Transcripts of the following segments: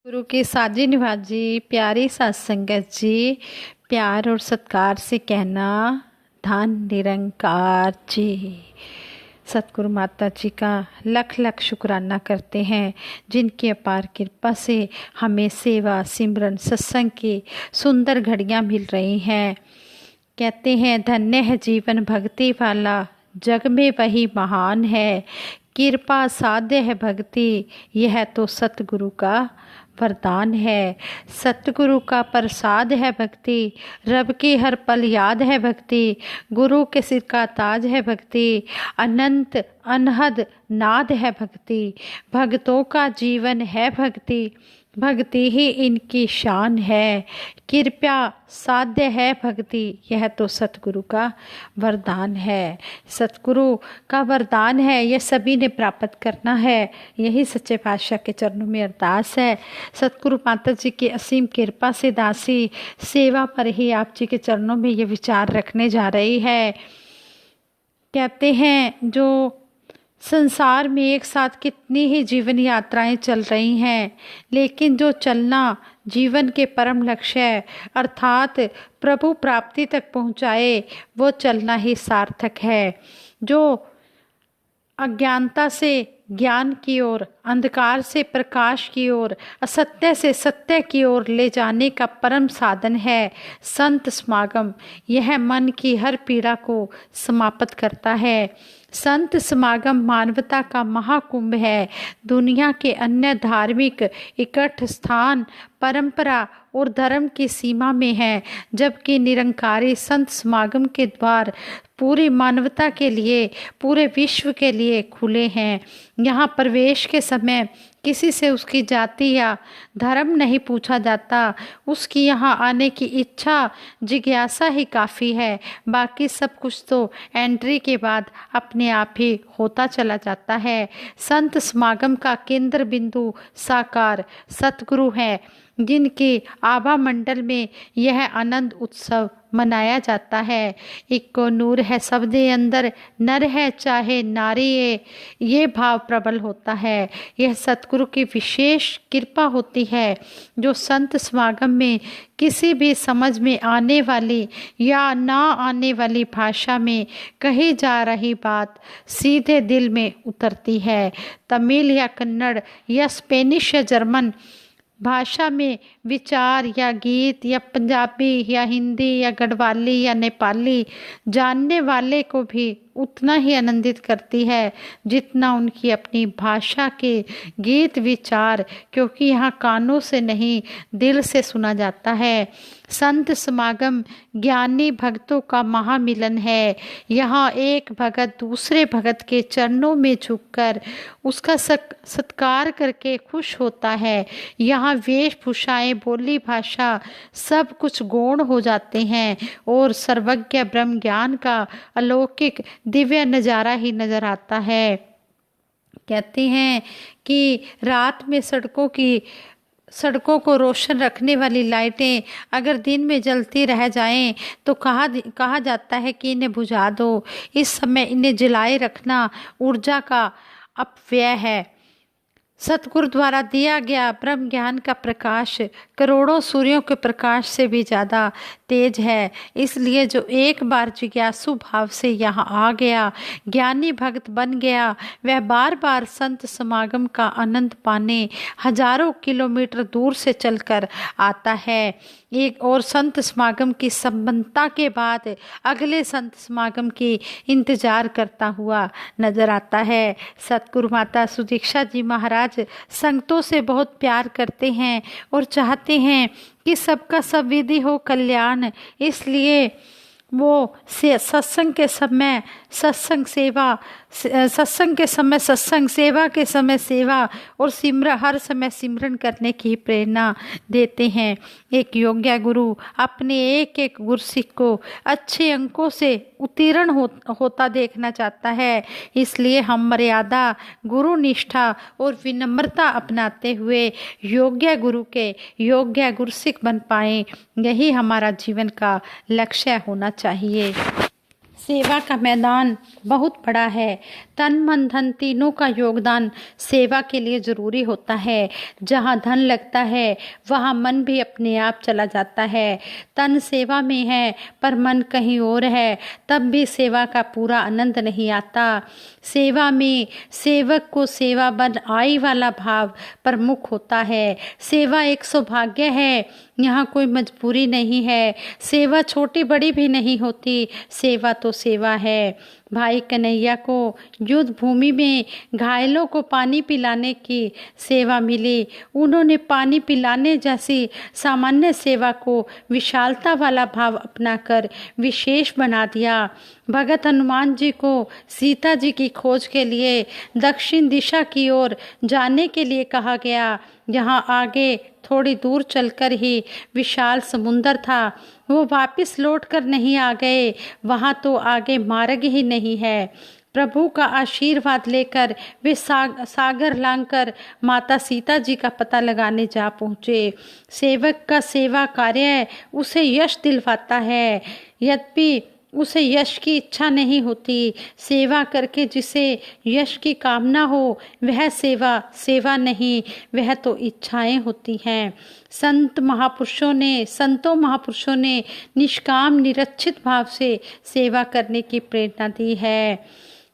गुरु की साजी निभाजी प्यारी सात संगत जी, प्यार और सत्कार से कहना धन निरंकार जी। सतगुरु माता जी का लख लख शुक्राना करते हैं, जिनकी अपार कृपा से हमें सेवा सिमरन सत्संग की सुंदर घड़ियां मिल रही हैं। कहते हैं धन्य है जीवन भक्ति वाला, जग में वही महान है। कृपा साध्य है भक्ति, यह तो सतगुरु का वरदान है। सतगुरु का प्रसाद है भक्ति, रब की हर पल याद है भक्ति। गुरु के सिर का ताज है भक्ति, अनंत अनहद नाद है भक्ति। भक्तों का जीवन है भक्ति, भक्ति ही इनकी शान है। कृपया साध्य है भक्ति, यह तो सतगुरु का वरदान है। सतगुरु का वरदान है, यह सभी ने प्राप्त करना है। यही सच्चे पातशाह के चरणों में अरदास है। सतगुरु माता जी की असीम कृपा से दासी सेवा पर ही आप जी के चरणों में ये विचार रखने जा रही है। कहते हैं जो संसार में एक साथ कितनी ही जीवन यात्राएं चल रही हैं, लेकिन जो चलना जीवन के परम लक्ष्य है अर्थात प्रभु प्राप्ति तक पहुंचाए, वो चलना ही सार्थक है। जो अज्ञानता से ज्ञान की ओर, अंधकार से प्रकाश की ओर, असत्य से सत्य की ओर ले जाने का परम साधन है संत समागम। यह मन की हर पीड़ा को समाप्त करता है। संत समागम मानवता का महाकुंभ है। दुनिया के अन्य धार्मिक इकट्ठ स्थान परंपरा और धर्म की सीमा में है, जबकि निरंकारी संत समागम के द्वार पूरी मानवता के लिए, पूरे विश्व के लिए खुले हैं। यहाँ प्रवेश के समय किसी से उसकी जाति या धर्म नहीं पूछा जाता, उसकी यहाँ आने की इच्छा जिज्ञासा ही काफ़ी है। बाकी सब कुछ तो एंट्री के बाद अपने आप ही होता चला जाता है। संत समागम का केंद्र बिंदु साकार सतगुरु है, जिनके आभा मंडल में यह आनंद उत्सव मनाया जाता है। इक्को नूर है सबदे अंदर, नर है चाहे नारी है, ये भाव प्रबल होता है। यह सतगुरु की विशेष कृपा होती है, जो संत समागम में किसी भी समझ में आने वाली या ना आने वाली भाषा में कही जा रही बात सीधे दिल में उतरती है। तमिल या कन्नड़ या स्पेनिश या जर्मन भाषा में विचार या गीत या पंजाबी या हिंदी या गढ़वाली या नेपाली जानने वाले को भी उतना ही आनंदित करती है जितना उनकी अपनी भाषा के गीत विचार, क्योंकि यहाँ कानों से नहीं दिल से सुना जाता है। संत समागम ज्ञानी भक्तों का महामिलन है। यहाँ एक भगत दूसरे भगत के चरणों में झुककर उसका सत्कार करके खुश होता है। यहाँ वेशभूषाएं, बोली भाषा सब कुछ गौण हो जाते हैं और सर्वज्ञ ब्रह्म ज्ञान का अलौकिक दिव्य नज़ारा ही नजर आता है। कहते हैं कि रात में सड़कों को रोशन रखने वाली लाइटें अगर दिन में जलती रह जाएं तो कहा जाता है कि इन्हें बुझा दो। इस समय इन्हें जलाए रखना ऊर्जा का अपव्यय है। सतगुरु द्वारा दिया गया ब्रह्म ज्ञान का प्रकाश करोड़ों सूर्यों के प्रकाश से भी ज़्यादा तेज है। इसलिए जो एक बार जिज्ञासु भाव से यहाँ आ गया, ज्ञानी भक्त बन गया, वह बार बार संत समागम का आनंद पाने हजारों किलोमीटर दूर से चलकर आता है। एक और संत समागम की संपन्नता के बाद अगले संत समागम की इंतजार करता हुआ नजर आता है। सतगुरु माता सुदीक्षा जी महाराज संगतों से बहुत प्यार करते हैं और चाहते हैं कि सबका सब विधि हो कल्याण। इसलिए वो सत्संग के समय सत्संग सेवा, सत्संग के समय सत्संग, सेवा के समय सेवा और हर समय सिमरन करने की प्रेरणा देते हैं। एक योग्य गुरु अपने एक एक गुरसिक को अच्छे अंकों से उत्तीर्ण होता देखना चाहता है। इसलिए हम मर्यादा, गुरु निष्ठा और विनम्रता अपनाते हुए योग्य गुरु के योग्य गुरसिक बन पाएं, यही हमारा जीवन का लक्ष्य होना चाहिए। सेवा का मैदान बहुत बड़ा है। तन मन धन तीनों का योगदान सेवा के लिए जरूरी होता है। जहाँ धन लगता है वहाँ मन भी अपने आप चला जाता है। तन सेवा में है पर मन कहीं और है, तब भी सेवा का पूरा आनंद नहीं आता। सेवा में सेवक को सेवा बन आई वाला भाव प्रमुख होता है। सेवा एक सौभाग्य है, यहाँ कोई मजबूरी नहीं है। सेवा छोटी बड़ी भी नहीं होती, सेवा तो सेवा है। भाई कन्हैया को युद्ध भूमि में घायलों को पानी पिलाने की सेवा मिली। उन्होंने पानी पिलाने जैसी सामान्य सेवा को विशालता वाला भाव अपनाकर विशेष बना दिया। भगत हनुमान जी को सीता जी की खोज के लिए दक्षिण दिशा की ओर जाने के लिए कहा गया। यहाँ आगे थोड़ी दूर चलकर ही विशाल समुंदर था। वो वापस लौटकर नहीं आ गए, वहाँ तो आगे मार्ग ही नहीं है। प्रभु का आशीर्वाद लेकर वे सागर लांघकर माता सीता जी का पता लगाने जा पहुँचे। सेवक का सेवा कार्य उसे यश दिलवाता है, यद्यपि उसे यश की इच्छा नहीं होती। सेवा करके जिसे यश की कामना हो वह सेवा नहीं, वह तो इच्छाएं होती हैं। संतों महापुरुषों ने निष्काम निरक्षित भाव से सेवा करने की प्रेरणा दी है।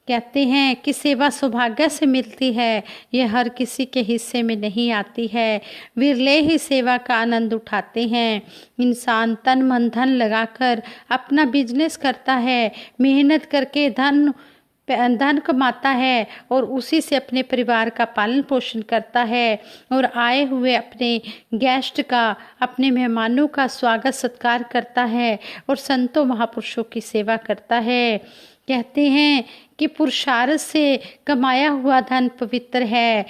कहते हैं कि सेवा सौभाग्य से मिलती है, यह हर किसी के हिस्से में नहीं आती है। विरले ही सेवा का आनंद उठाते हैं। इंसान तन मन धन लगाकर अपना बिजनेस करता है, मेहनत करके धन कमाता है और उसी से अपने परिवार का पालन पोषण करता है और आए हुए अपने गेस्ट का, अपने मेहमानों का स्वागत सत्कार करता है और संतों महापुरुषों की सेवा करता है। कहते हैं कि पुरुषार्थ से कमाया हुआ धन पवित्र है,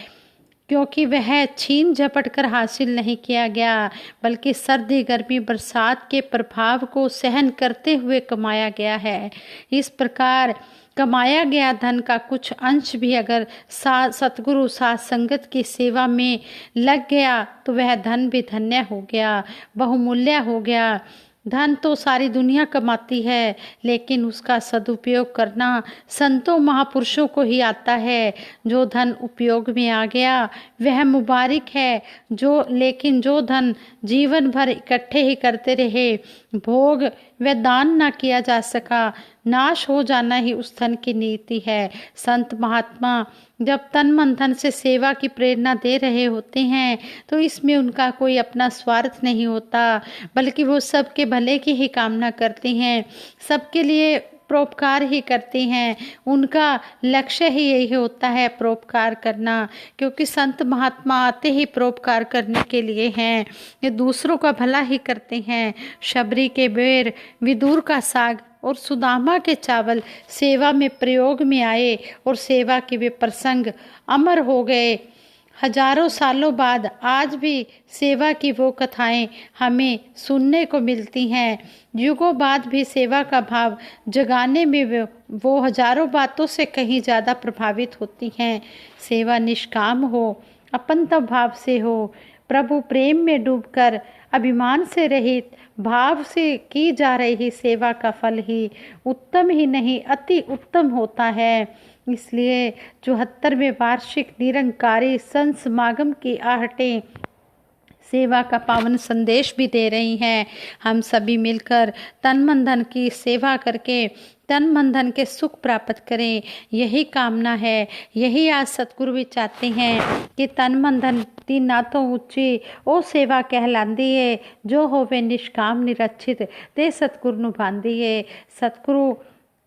क्योंकि वह छीन झपट कर हासिल नहीं किया गया, बल्कि सर्दी गर्मी बरसात के प्रभाव को सहन करते हुए कमाया गया है। इस प्रकार कमाया गया धन का कुछ अंश भी अगर सतगुरु साथ संगत की सेवा में लग गया तो वह धन भी धन्य हो गया, बहुमूल्य हो गया। धन तो सारी दुनिया कमाती है, लेकिन उसका सदुपयोग करना संतों महापुरुषों को ही आता है। जो धन उपयोग में आ गया वह मुबारक है, लेकिन जो धन जीवन भर इकट्ठे ही करते रहे, भोग व दान ना किया जा सका, नाश हो जाना ही उस धन की नीति है। संत महात्मा जब तन मन धन से सेवा की प्रेरणा दे रहे होते हैं तो इसमें उनका कोई अपना स्वार्थ नहीं होता, बल्कि वो सबके भले की ही कामना करते हैं, सबके लिए परोपकार ही करते हैं। उनका लक्ष्य ही यही होता है, परोपकार करना, क्योंकि संत महात्मा आते ही परोपकार करने के लिए हैं। ये दूसरों का भला ही करते हैं। शबरी के बेर, विदुर का साग और सुदामा के चावल सेवा में प्रयोग में आए और सेवा के वे प्रसंग अमर हो गए। हजारों सालों बाद आज भी सेवा की वो कथाएं हमें सुनने को मिलती हैं। युगों बाद भी सेवा का भाव जगाने में वो हजारों बातों से कहीं ज़्यादा प्रभावित होती हैं। सेवा निष्काम हो, अपनता भाव से हो, प्रभु प्रेम में डूबकर अभिमान से रहित भाव से की जा रही सेवा का फल ही उत्तम ही नहीं अति उत्तम होता है। इसलिए 74वें वार्षिक निरंकारी संत समागम की आहटें सेवा का पावन संदेश भी दे रही हैं। हम सभी मिलकर तन मन धन की सेवा करके तन मन धन के सुख प्राप्त करें, यही कामना है। यही आज सतगुरु भी चाहते हैं कि तन मन धन तीन नाथों ऊंची ओ सेवा कहलांदी है, जो होवे निष्काम निरक्षित ते सतगुरु नुभांदी है। सतगुरु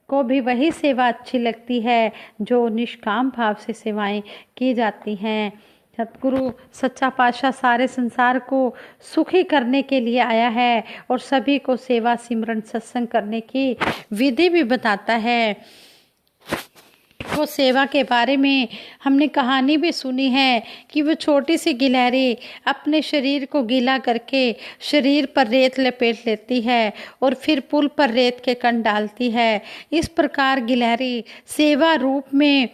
को भी वही सेवा अच्छी लगती है जो निष्काम भाव से सेवाएं की जाती हैं। सतगुरु सच्चा पातशाह सारे संसार को सुखी करने के लिए आया है और सभी को सेवा सिमरन सत्संग करने की विधि भी बताता है। वो सेवा के बारे में हमने कहानी भी सुनी है कि वो छोटी सी गिलहरी अपने शरीर को गीला करके शरीर पर रेत लपेट लेती है और फिर पुल पर रेत के कण डालती है। इस प्रकार गिलहरी सेवा रूप में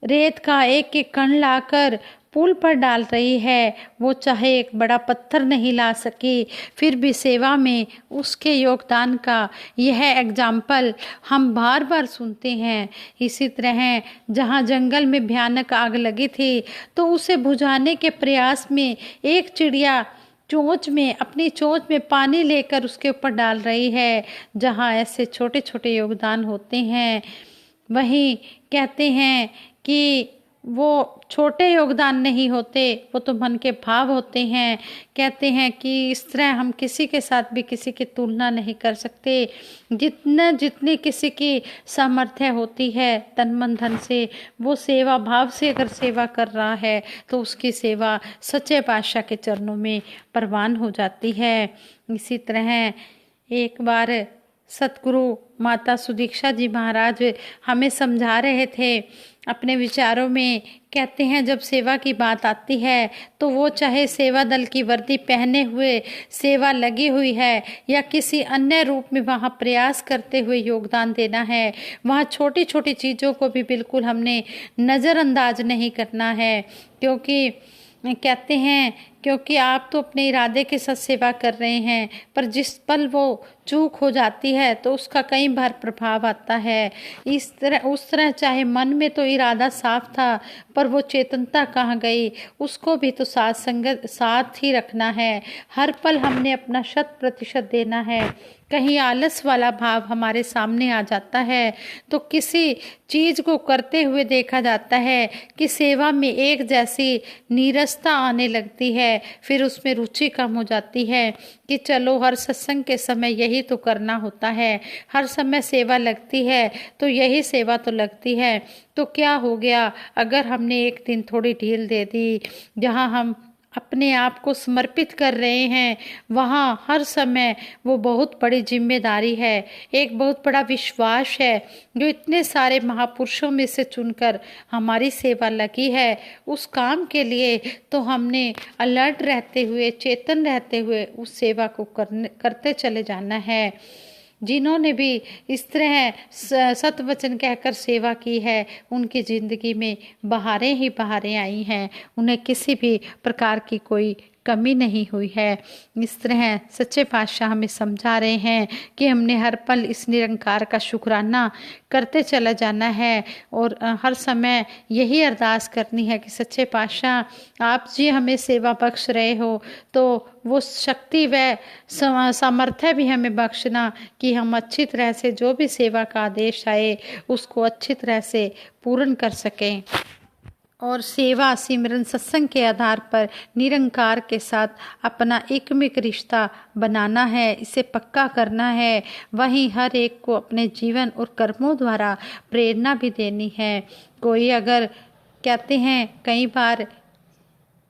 रेत का एक एक कण लाकर पुल पर डाल रही है, वो चाहे एक बड़ा पत्थर नहीं ला सकी, फिर भी सेवा में उसके योगदान का यह एग्जाम्पल हम बार बार सुनते हैं। इसी तरह जहाँ जंगल में भयानक आग लगी थी तो उसे बुझाने के प्रयास में एक चिड़िया अपनी चोंच में पानी लेकर उसके ऊपर डाल रही है। जहाँ ऐसे छोटे छोटे योगदान होते हैं, वहीं कहते हैं कि वो छोटे योगदान नहीं होते, वो तो मन के भाव होते हैं। कहते हैं कि इस तरह हम किसी के साथ भी किसी की तुलना नहीं कर सकते। जितनी किसी की सामर्थ्य होती है तन मन धन से, वो सेवा भाव से अगर सेवा कर रहा है तो उसकी सेवा सच्चे पातशाह के चरणों में परवान हो जाती है। इसी तरह एक बार सतगुरु माता सुदीक्षा जी महाराज हमें समझा रहे थे अपने विचारों में। कहते हैं जब सेवा की बात आती है तो वो चाहे सेवा दल की वर्दी पहने हुए सेवा लगी हुई है या किसी अन्य रूप में वहाँ प्रयास करते हुए योगदान देना है, वहाँ छोटी छोटी चीज़ों को भी बिल्कुल हमने नज़रअंदाज नहीं करना है। क्योंकि कहते हैं क्योंकि आप तो अपने इरादे के साथ सेवा कर रहे हैं, पर जिस पल वो चूक हो जाती है तो उसका कई बार प्रभाव आता है। उस तरह चाहे मन में तो इरादा साफ था पर वो चेतनता कहाँ गई, उसको भी तो साथ ही रखना है। हर पल हमने अपना 100% देना है। कहीं आलस वाला भाव हमारे सामने आ जाता है तो किसी चीज़ को करते हुए देखा जाता है कि सेवा में एक जैसी नीरसता आने लगती है, फिर उसमें रुचि कम हो जाती है कि चलो हर सत्संग के समय यही तो करना होता है, हर समय सेवा लगती है तो यही सेवा तो लगती है, तो क्या हो गया अगर हमने एक दिन थोड़ी ढील दे दी। जहाँ हम अपने आप को समर्पित कर रहे हैं वहाँ हर समय वो बहुत बड़ी जिम्मेदारी है, एक बहुत बड़ा विश्वास है जो इतने सारे महापुरुषों में से चुनकर हमारी सेवा लगी है। उस काम के लिए तो हमने अलर्ट रहते हुए, चेतन रहते हुए उस सेवा को करते चले जाना है। जिन्होंने भी इस तरह सतवचन कहकर सेवा की है उनकी ज़िंदगी में बहारें ही बहारें आई हैं, उन्हें किसी भी प्रकार की कोई कमी नहीं हुई है। इस तरह सच्चे पातशाह हमें समझा रहे हैं कि हमने हर पल इस निरंकार का शुक्राना करते चला जाना है और हर समय यही अरदास करनी है कि सच्चे पातशाह आप जी हमें सेवा बख्श रहे हो तो वो शक्ति व सामर्थ्य भी हमें बख्शना कि हम अच्छी तरह से जो भी सेवा का आदेश आए उसको अच्छी तरह से पूर्ण कर सकें और सेवा सिमरन सत्संग के आधार पर निरंकार के साथ अपना एकमिक रिश्ता बनाना है, इसे पक्का करना है। वहीं हर एक को अपने जीवन और कर्मों द्वारा प्रेरणा भी देनी है। कोई अगर कहते हैं कई बार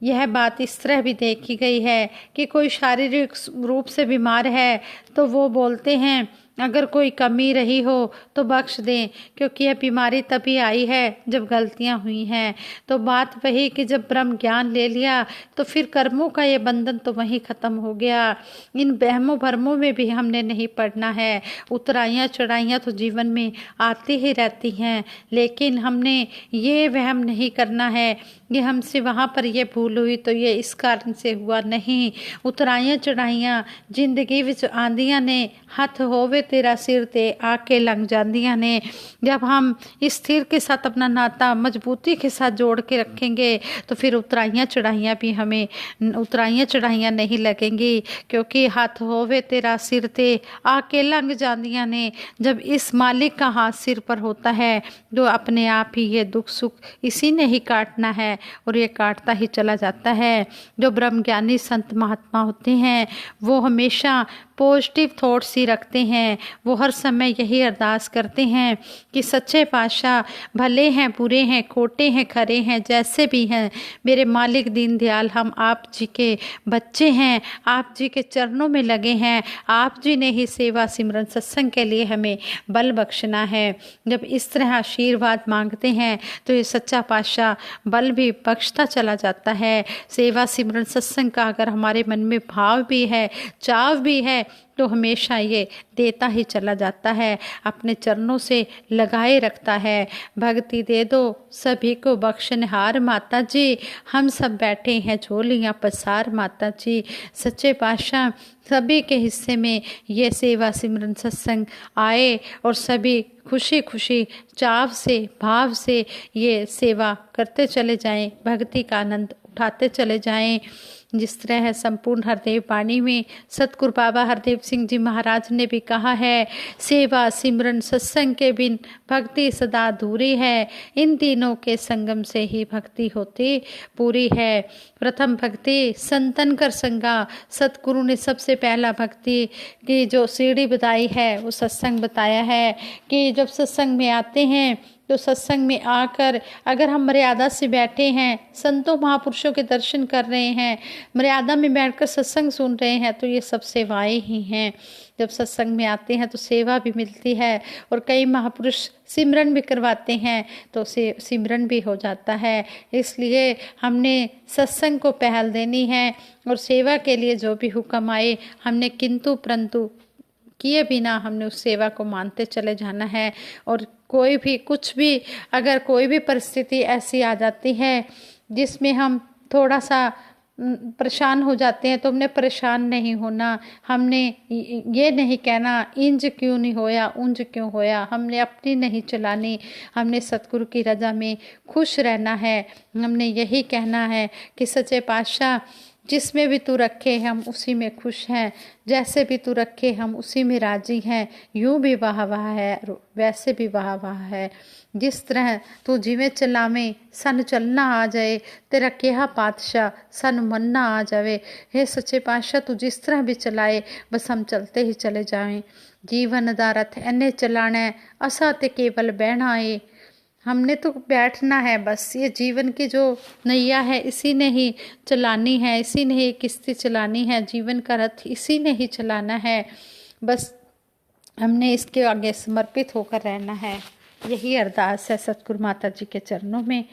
यह बात इस तरह भी देखी गई है कि कोई शारीरिक रूप से बीमार है तो वो बोलते हैं अगर कोई कमी रही हो तो बख्श दें, क्योंकि यह बीमारी तभी आई है जब गलतियां हुई हैं। तो बात वही कि जब ब्रह्म ज्ञान ले लिया तो फिर कर्मों का ये बंधन तो वहीं ख़त्म हो गया। इन वहमों भरमों में भी हमने नहीं पड़ना है। उतराइयाँ चढ़ाइयाँ तो जीवन में आती ही रहती हैं, लेकिन हमने ये वहम नहीं करना है कि हमसे वहाँ पर ये भूल हुई तो ये इस कारण से हुआ। नहीं, उतराइयाँ चढ़ाइयाँ जिंदगी विच आंदियाँ ने, हथ होवे तेरा सिर ते आके लंघ जांदियां ने। जब हम इस स्थिर के साथ अपना नाता मजबूती के साथ जोड़ के रखेंगे तो फिर उतराइयाँ चढ़ाइयाँ भी हमें उतराइयाँ चढ़ाइयाँ नहीं लगेंगी, क्योंकि हाथ होवे तेरा सिर ते आके लंघ जांदियां ने। जब इस मालिक का हाथ सिर पर होता है जो अपने आप ही ये दुख सुख इसी ने ही काटना है और ये काटता ही चला जाता है। जो ब्रह्मज्ञानी संत महात्मा होते हैं वो हमेशा पॉजिटिव थॉट्स ही रखते हैं। वो हर समय यही अरदास करते हैं कि सच्चे पातशाह भले हैं, बुरे हैं, खोटे हैं, खरे हैं, जैसे भी हैं, मेरे मालिक दीनदयाल हम आप जी के बच्चे हैं, आप जी के चरणों में लगे हैं। आप जी ने ही सेवा सिमरन सत्संग के लिए हमें बल बख्शना है। जब इस तरह आशीर्वाद मांगते हैं तो ये सच्चा पातशाह बल भी बख्शता चला जाता है। सेवा सिमरन सत्संग का अगर हमारे मन में भाव भी है, चाव भी है, तो हमेशा ये देता ही चला जाता है, अपने चरणों से लगाए रखता है। भक्ति दे दो सभी को बख्शनहार माता जी, हम सब बैठे हैं झोलियाँ पसार माता जी। सच्चे पातशाह सभी के हिस्से में ये सेवा सिमरन सत्संग आए और सभी खुशी खुशी चाव से भाव से ये सेवा करते चले जाएं, भक्ति का आनंद उठाते चले जाएं। जिस तरह है संपूर्ण हरदेव वाणी में सतगुरु बाबा हरदेव सिंह जी महाराज ने भी कहा है, सेवा सिमरन सत्संग के बिन भक्ति सदा अधूरी है, इन तीनों के संगम से ही भक्ति होती पूरी है। प्रथम भक्ति संतन कर संगा, सतगुरु ने सबसे पहला भक्ति की जो सीढ़ी बताई है वो सत्संग बताया है कि जब सत्संग में आते हैं तो सत्संग में आकर अगर हम मर्यादा से बैठे हैं, संतों महापुरुषों के दर्शन कर रहे हैं, मर्यादा में बैठकर सत्संग सुन रहे हैं, तो ये सब सेवाएं ही हैं। जब सत्संग में आते हैं तो सेवा भी मिलती है और कई महापुरुष सिमरन भी करवाते हैं तो सिमरन भी हो जाता है। इसलिए हमने सत्संग को पहल देनी है और सेवा के लिए जो भी हुक्म आए हमने किंतु परंतु किए बिना हमने उस सेवा को मानते चले जाना है। और कोई भी कुछ भी अगर कोई भी परिस्थिति ऐसी आ जाती है जिसमें हम थोड़ा सा परेशान हो जाते हैं तो हमने परेशान नहीं होना, हमने ये नहीं कहना इंज क्यों नहीं होया उंज क्यों होया, हमने अपनी नहीं चलानी, हमने सतगुरु की रजा में खुश रहना है। हमने यही कहना है कि सच्चे पातशाह जिसमें भी तू रखे हम उसी में खुश हैं, जैसे भी तू रखे हम उसी में राजी हैं, यूं भी वाह वाह है वैसे भी वाह वाह है। जिस तरह तू जिवें चलावें सन चलना आ जाए, तेरा केहा पातशाह सन मनना आ जावे। हे सच्चे पातशाह तू जिस तरह भी चलाए बस हम चलते ही चले जाएं। जीवन दा रथ इन्ने चलाना है, असा ते केवल बहना है। हमने तो बैठना है, बस ये जीवन की जो नैया है इसी ने ही चलानी है, इसी ने ही किस्ती चलानी है, जीवन का रथ इसी ने ही चलाना है। बस हमने इसके आगे समर्पित होकर रहना है। यही अरदास है सतगुरु माता जी के चरणों में।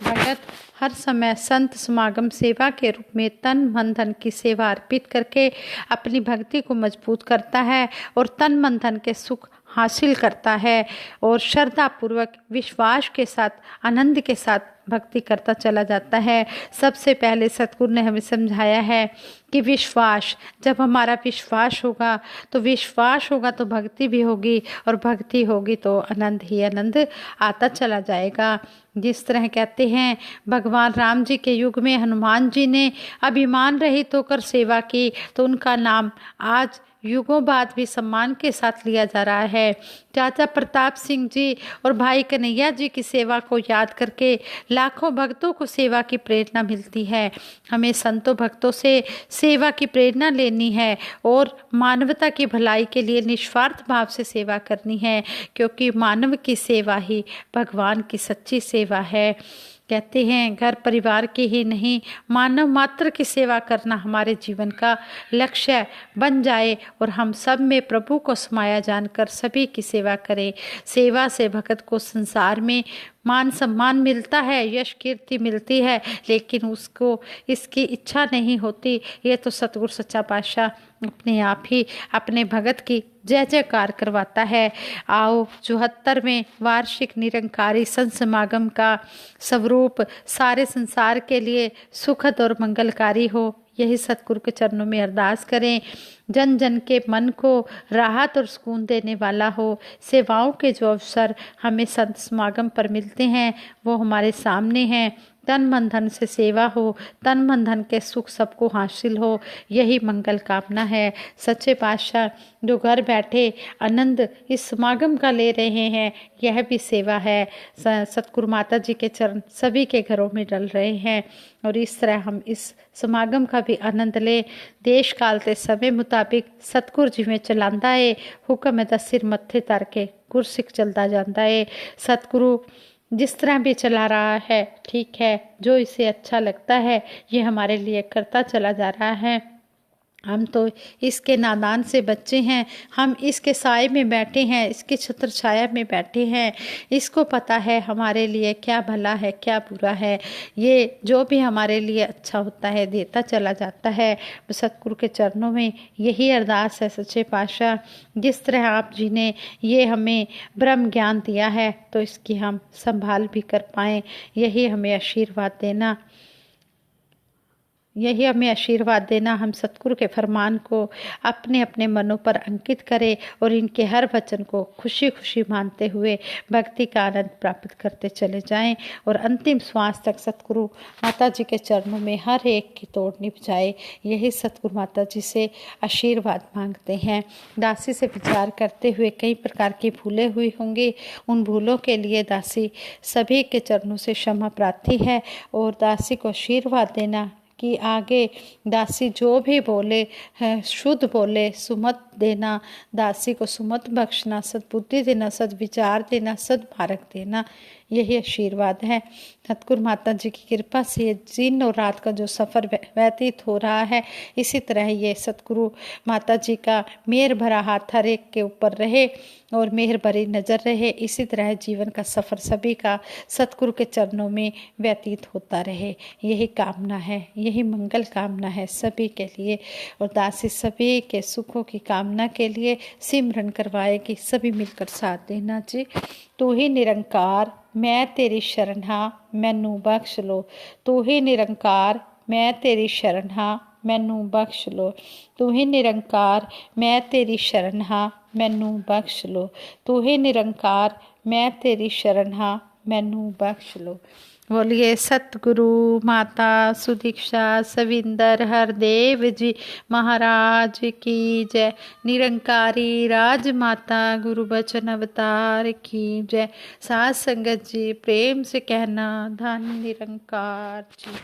भगत हर समय संत समागम सेवा के रूप में तन मन धन की सेवा अर्पित करके अपनी भक्ति को मजबूत करता है और तन मन धन के सुख हासिल करता है और श्रद्धा पूर्वक विश्वास के साथ आनंद के साथ भक्ति करता चला जाता है। सबसे पहले सतगुरु ने हमें समझाया है कि विश्वास, जब हमारा विश्वास होगा तो भक्ति भी होगी और भक्ति होगी तो आनंद ही आनंद आता चला जाएगा। जिस तरह कहते हैं भगवान राम जी के युग में हनुमान जी ने अभिमान रहित होकर सेवा की तो उनका नाम आज युगों बाद भी सम्मान के साथ लिया जा रहा है। चाचा प्रताप सिंह जी और भाई कन्हैया जी की सेवा को याद करके लाखों भक्तों को सेवा की प्रेरणा मिलती है। हमें संतों भक्तों से सेवा की प्रेरणा लेनी है और मानवता की भलाई के लिए निस्वार्थ भाव से सेवा करनी है, क्योंकि मानव की सेवा ही भगवान की सच्ची सेवा है। कहते हैं घर परिवार की ही नहीं मानव मात्र की सेवा करना हमारे जीवन का लक्ष्य बन जाए और हम सब में प्रभु को समाया जानकर सभी की सेवा करें। सेवा से भक्त को संसार में मान सम्मान मिलता है, यश कीर्ति मिलती है, लेकिन उसको इसकी इच्छा नहीं होती। ये तो सतगुरु सच्चा पातशाह अपने आप ही अपने भगत की जय जयकार करवाता है। आओ 74वें वार्षिक निरंकारी संत समागम का स्वरूप सारे संसार के लिए सुखद और मंगलकारी हो, यही सतगुरु के चरणों में अरदास करें। जन जन के मन को राहत और सुकून देने वाला हो। सेवाओं के जो अवसर हमें संत समागम पर मिलते हैं वो हमारे सामने हैं। तन मन धन से सेवा हो, तन मन धन के सुख सबको हासिल हो, यही मंगल कामना है। सच्चे पातशाह जो घर बैठे आनंद इस समागम का ले रहे हैं, यह भी सेवा है। सतगुरु माता जी के चरण सभी के घरों में डल रहे हैं और इस तरह हम इस समागम का भी आनंद ले। देश काल के समय मुताबिक सतगुरु जिवें चलांदा है, हुक्म दा सिर मत्थे तर के गुरसिख चलता जाता है। सतगुरु जिस तरह भी चला रहा है ठीक है, जो इसे अच्छा लगता है ये हमारे लिए करता चला जा रहा है। हम तो इसके नादान से बच्चे हैं, हम इसके साए में बैठे हैं, इसके छत्र छाया में बैठे हैं। इसको पता है हमारे लिए क्या भला है क्या बुरा है। ये जो भी हमारे लिए अच्छा होता है देता चला जाता है। सतगुरु के चरणों में यही अरदास है सच्चे पातशाह, जिस तरह आप जी ने ये हमें ब्रह्म ज्ञान दिया है तो इसकी हम संभाल भी कर पाएँ, यही हमें आशीर्वाद देना। यही हमें आशीर्वाद देना। हम सतगुरु के फरमान को अपने अपने मनों पर अंकित करें और इनके हर वचन को खुशी खुशी मानते हुए भक्ति का आनंद प्राप्त करते चले जाएं और अंतिम श्वास तक सतगुरु माता जी के चरणों में हर एक की तोड़ निभ जाए। यही सतगुरु माता जी से आशीर्वाद मांगते हैं। दासी से विचार करते हुए कई प्रकार की भूलें हुई होंगी, उन भूलों के लिए दासी सभी के चरणों से क्षमा प्रार्थी है और दासी को आशीर्वाद देना कि आगे दासी जो भी बोले है शुद्ध बोले, सुमत देना, दासी को सुमत बख्शना, सद्बुद्धि देना, सद्विचार देना, सद्मार्ग देना, यही आशीर्वाद है। सतगुरु माता जी की कृपा से ये दिन और रात का जो सफ़र व्यतीत हो रहा है, इसी तरह ये सतगुरु माता जी का मेहर भरा हाथ हर एक के ऊपर रहे और मेहर भरी नज़र रहे। इसी तरह जीवन का सफ़र सभी का सतगुरु के चरणों में व्यतीत होता रहे, यही कामना है, यही मंगल कामना है सभी के लिए। और दासी सभी के सुखों की कामना के लिए सिमरन करवाएगी। सभी मिलकर साथ देना जी। तू ही निरंकार मैं तेरी शरण हाँ मैनू बख्श लो। तू ही निरंकार मैं तेरी शरण हाँ मैनू बख्श लो। तू ही निरंकार मैं तेरी शरण हाँ मैनू बख्श लो। तू ही निरंकार मैं तेरी शरण हाँ मैनू बख्श लो। बोलिए सतगुरु माता सुदीक्षा सविंदर हरदेव जी महाराज की जय। निरंकारी राजमाता गुरु बचन अवतार की जय। साध संगत जी प्रेम से कहना धन निरंकार जी।